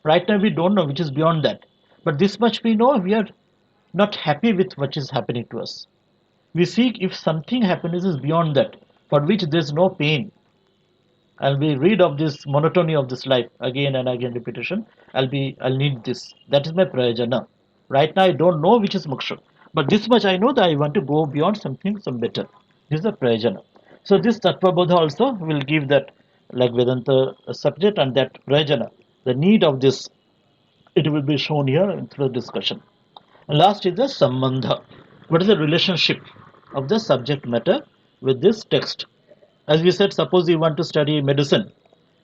Right now, we don't know which is beyond that. But this much we know, we are not happy with what is happening to us. We seek if something happiness is beyond that, for which there is no pain, I'll be rid of this monotony of this life again and again repetition. I'll need this. That is my prayojana. Right now I don't know which is moksha. But this much I know that I want to go beyond something, some better. This is the prayojana. So this Tattvabodha also will give that like Vedanta subject and that prayojana. The need of this, it will be shown here through the discussion. And last is the sambandha. What is the relationship of the subject matter with this text? As we said, suppose you want to study medicine,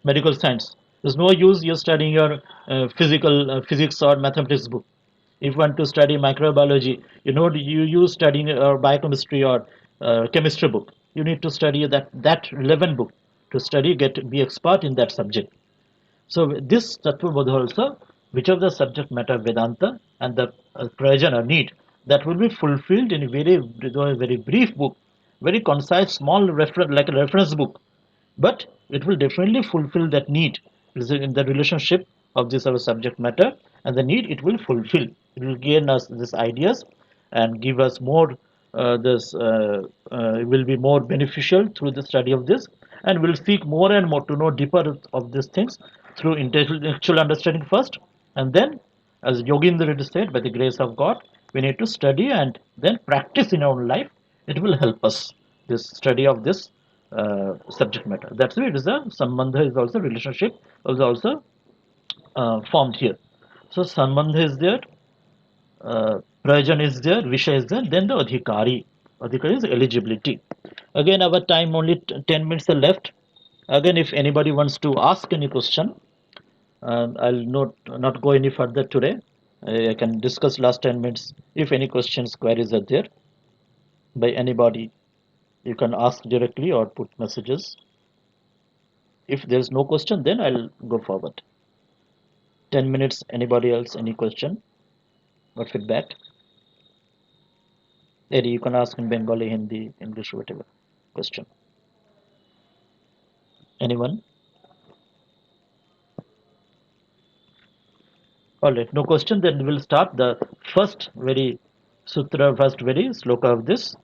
medical science. There's no use you're studying your physical physics or mathematics book. If you want to study microbiology, you studying biochemistry or chemistry book. You need to study that relevant book to study, be expert in that subject. So this Tattvabodha also, which of the subject matter Vedanta and the prayojan or need, that will be fulfilled in a very brief book, very concise, small reference like a reference book, but it will definitely fulfill that need. It is in the relationship of this our subject matter and the need it will fulfill. It will gain us these ideas and give us more this will be more beneficial through the study of this, and we'll seek more and more to know deeper of these things through intellectual understanding first, and then as Yogindra said, by the grace of God we need to study and then practice in our own life. It will help us this study of this subject matter. That's why it is a sambandha is also relationship is also formed here. So sambandha is there, prayojan is there, visha is there, then the adhikari. Adhikari is eligibility. Again, our time only 10 minutes are left. Again, if anybody wants to ask any question, I'll not go any further today. I can discuss last 10 minutes. If any questions, queries are there by anybody, you can ask directly or put messages. If there's no question, then I'll go forward. 10 minutes. Anybody else? Any question or feedback? Eddie, you can ask in Bengali, Hindi, English, whatever question. Anyone? All right, no question. Then we'll start the first very sutra, first very sloka of this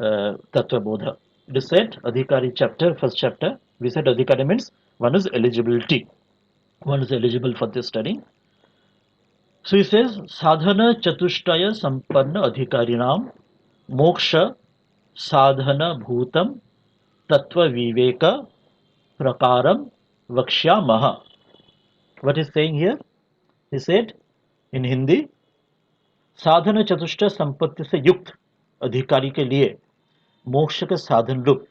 Tattvabodha. It is said, Adhikari chapter, first chapter. We said Adhikari means one is eligibility. One is eligible for this study. So he says, Sadhana Chatushtaya Sampanna Adhikarinam Moksha Sadhana Bhutam Tattva Viveka Prakaram Vakshyamaha. What is saying here? He said in Hindi, साधन चतुष्टय संपत्ति से युक्त अधिकारी के लिए मोक्ष के साधन रूप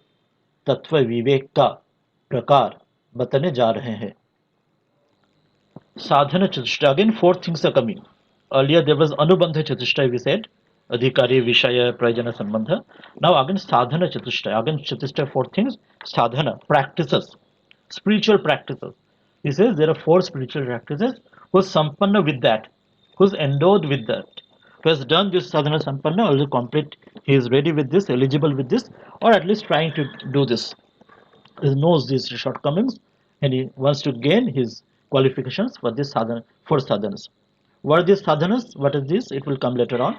तत्व विवेक का प्रकार बताने जा रहे हैं. Sadhana Chatushtaya. Again, four things are coming. Earlier there was Anubandha Chatushtaya, we said. Adhikari, Vishaya, Prajana, Sambandha. Now again Sadhana Chatushtaya. Again Chatushtaya, four things. Sadhana, practices. Spiritual practices. He says there are four spiritual practices. Who's sampanna with that? Who's endowed with that? Who has done this sadhana sampanna, also complete. He is ready with this, eligible with this, or at least trying to do this. He knows these shortcomings and he wants to gain his qualifications for this sadhana, for sadhanas. What are these sadhanas? What is this? It will come later on.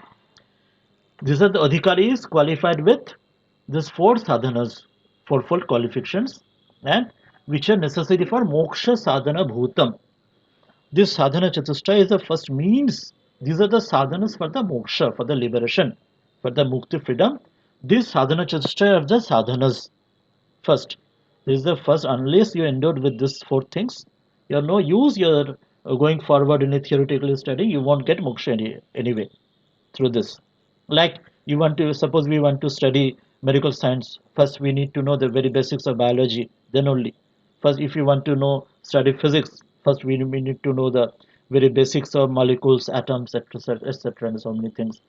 These are the adhikaris qualified with these four sadhanas, fourfold qualifications, and which are necessary for moksha sadhana bhutam. This sadhana chatushtaya is the first means. These are the sadhanas for the moksha, for the liberation, for the mukti freedom. These sadhana chatushtaya are the sadhanas. First, this is the first. Unless you endowed with these four things, you have no use. You're going forward in a theoretical study. You won't get moksha anyway through this. Like you want to suppose we want to study medical science. First, we need to know the very basics of biology. Then only. First, if you want to know study physics, first we need to know the very basics of molecules, atoms, etc., etc., and so many things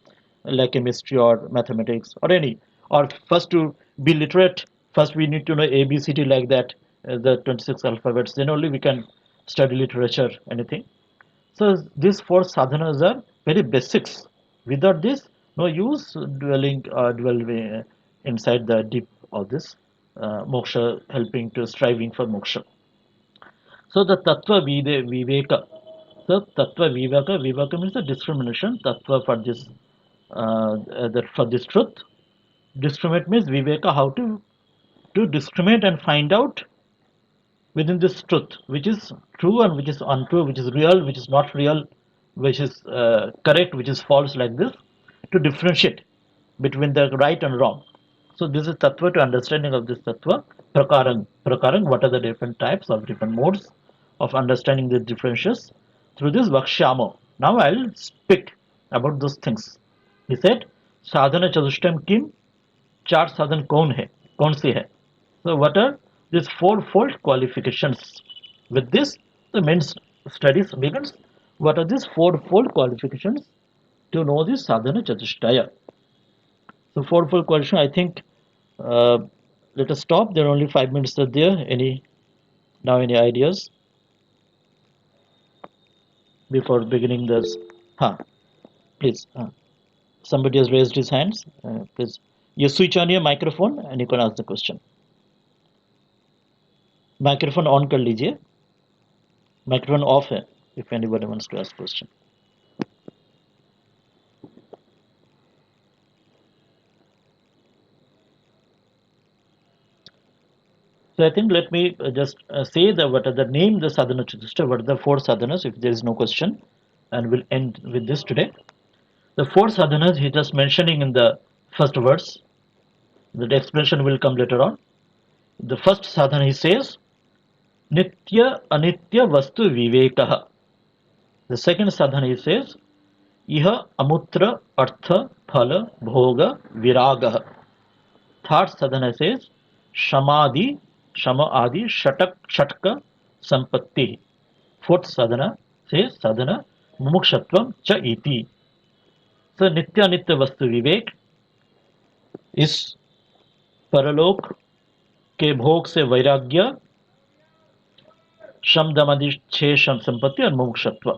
like chemistry or mathematics or any. Or first to be literate, first we need to know ABCD like that, the 26 alphabets. Then only we can study literature, anything. So these four sadhanas are very basics. Without this, no use dwelling inside the deep of this moksha, helping to striving for moksha. So the viveka. So tattva viveka means the discrimination. Tattva for this for this truth. Discriminate means viveka, how to discriminate and find out within this truth, which is true and which is untrue, which is real, which is not real, which is correct, which is false, like this, to differentiate between the right and wrong. So this is tattva, to understanding of this tattva. Prakarang, what are the different types of different modes of understanding the differences through this vakshyamo. Now I'll speak about those things. He said, sadhana chatushtayam kim, चार साधन कौन है, कौन से है. So what are these fourfold qualifications? With this, the main studies begins. What are these fourfold qualifications to know this sadhana chatushtaya? So fourfold qualification, I think. Let us stop. There are only 5 minutes are there. Any ideas before beginning this? Please. Somebody has raised his hands. Please, you switch on your microphone and you can ask the question. Microphone on कर लीजिए. Microphone off है if anybody wants to ask question. So I think let me just say that what are the name the sadhana chatushtaya, what are the four sadhanas, if there is no question, and we'll end with this today. The four sadhanas he just mentioning in the first verse. The explanation will come later on. The first sadhana he says, Nitya Anitya Vastu Vivekaha. The second sadhana he says, Iha Amutra Artha Phala Bhoga Viragaha. Third sadhana says, Shama Adi Shatka Sampatti. Fourth sadhana says, Sadhana Mumukshatvam Cha Iti. So Nitya Nitya Vastu Vivek is परलोक के भोग से वैराग्य, शम दम आदि 6 संपत्ति और मुमुक्षत्व.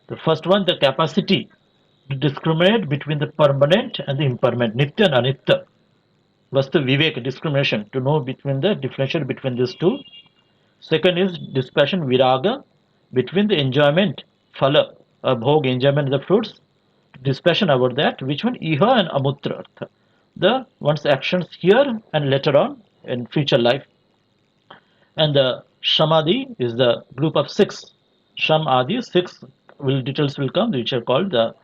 The first one, the capacity to discriminate between the permanent and the impermanent, nitya and anitya. Vastu vivek, discrimination, to know between the differential between these two. Second is dispassion viraga, between the enjoyment, phala, bhog, enjoyment of the fruits, dispassion about that. Which one? Iha and amutra. The one's actions here and later on in future life. And the Shamadhi is the group of 6. Shamadhi, 6 details will come, which are called the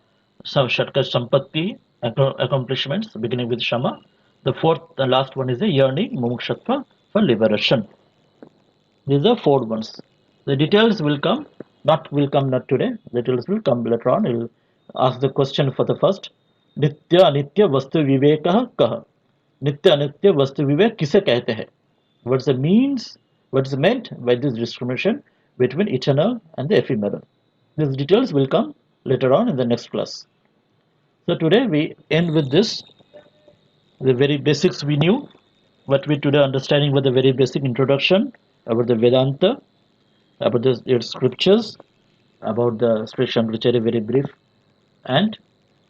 Shatka Sampatti accomplishments, beginning with Shama. The fourth, the last one is the yearning, Mumukshatva, for liberation. These are four ones. The details will come, not today. The details will come later on. We'll ask the question for the first. Nitya anitya vastu vivekah kah. Nitya anitya vastu vivek kise कहते हैं? What's the means? What's meant by this discrimination between eternal and the ephemeral? These details will come later on in the next class. So today we end with this. The very basics we knew. What we today understanding with the very basic introduction about the Vedanta, about its scriptures, about the Sri Shankaracharya very brief, and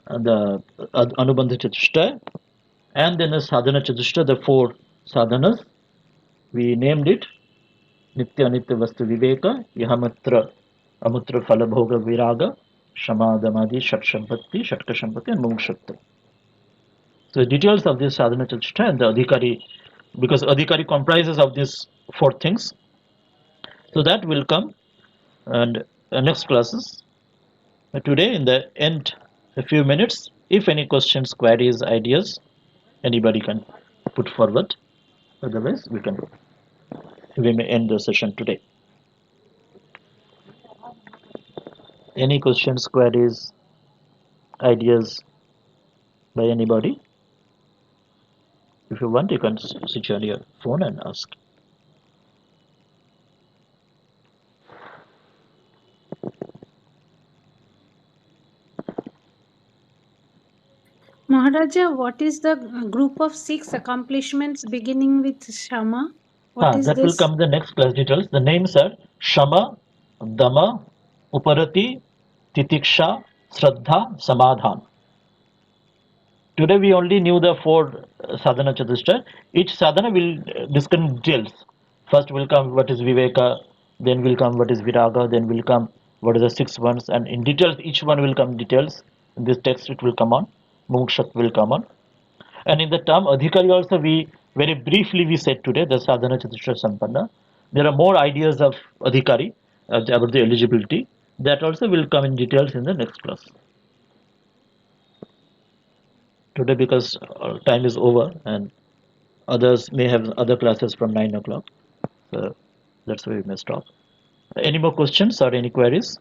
the Anubandha Chatushtaya, and then the Sadhana Chatushtaya, the four sadhanas. We named it Nitya Nitya Vastu Viveka, Yahamatra Amutra Falabhoga Viraga, Shamadamadi, Shatshampati, Shatkashampati, and Mumukshakta. So the details of this sadhana chatushtaya and the adhikari, because adhikari comprises of these four things. So that will come and next classes. Today in the end, a few minutes, if any questions, queries, ideas, anybody can put forward. Otherwise, we may end the session today. Any questions, queries, ideas by anybody? If you want, you can switch on your phone and ask. Maharaja, what is the group of 6 accomplishments beginning with Shama? What is That will this? come in the next class details. The names are Shama, Dama, Uparati, Titiksha, Shraddha, Samadhan. Today we only knew the four sadhana chatushtaya. Each sadhana will discuss details. First will come what is Viveka, then will come what is Viraga, then will come what is the six ones, and in details each one will come details. In this text it will come on. Mukshat will come on. And in the term adhikari also we very briefly we said today the sadhana chatushtaya sampanna. There are more ideas of adhikari about the eligibility. That also will come in details in the next class. Today because time is over and others may have other classes from 9 o'clock. So that's why we may stop. Any more questions or any queries?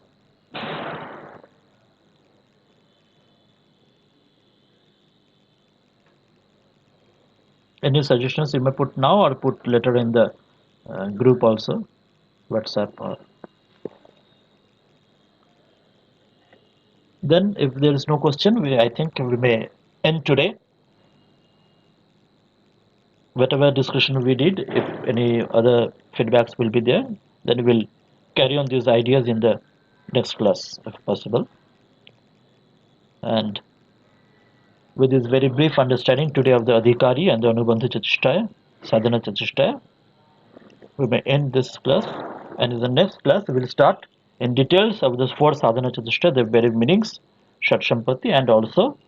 Any suggestions you may put now or put later in the group also, WhatsApp or. Then if there is no question, I think we may end today. Whatever discussion we did, if any other feedbacks will be there, then we'll carry on these ideas in the next class if possible. And with this very brief understanding today of the Adhikari and the Anubandha Chatushtaya, Sadhana Chatushtaya, we may end this class. And in the next class, we will start in details of those four Sadhana Chatushtaya, the very meanings, Shatshampati, and also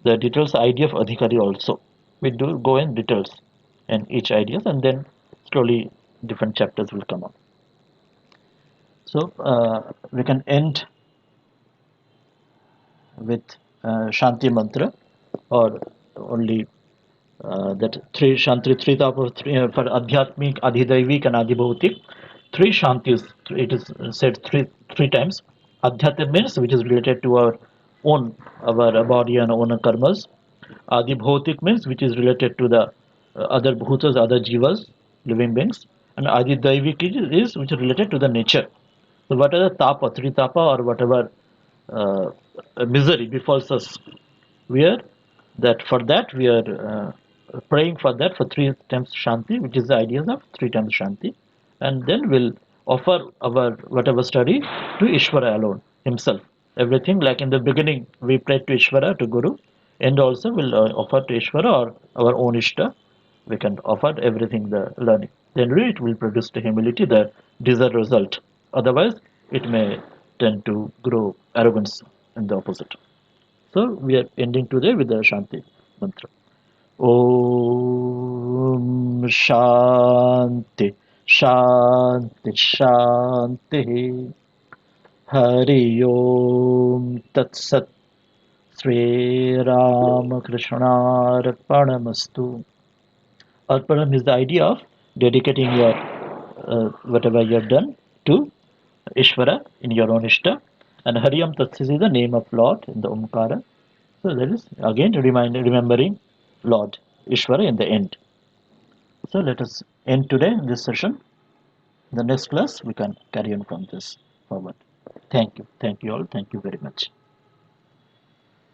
the details idea of Adhikari also. We do go in details in each ideas, and then slowly different chapters will come up. So we can end with Shanti Mantra or only that three Shanti, three tapa, for Adhyatmik, Adhidaivik, and Adhibhautik. Three Shantis, it is said three times. Adhyatma means which is related to our body and own karmas. Adhibhautik means which is related to the other bhutas, other jivas, living beings. And Adhidaivik is which is related to the nature. So whatever tapa, three tapa, or whatever uh, misery befalls us, we are that for that we are praying for that for three times Shanti, which is the idea of three times Shanti, and then we'll offer our whatever study to Ishvara alone, himself. Everything like in the beginning we prayed to Ishvara, to Guru, and also we'll offer to Ishvara or our own Ishta. We can offer everything the learning. Then really it will produce the humility, the desired result. Otherwise, it may tend to grow arrogance in the opposite. So we are ending today with the Shanti mantra. Om Shanti Shanti Shanti Hari Om Tat Sat Sri Ramakrishna Arpanamastu. Arpanam is the idea of dedicating your whatever you have done to Ishvara in your own Ishta. And Hariyam Tatsis is the name of Lord in the Omkara. So that is again remembering Lord Ishvara in the end. So let us end today in this session. In the next class we can carry on from this forward. Thank you. Thank you all. Thank you very much.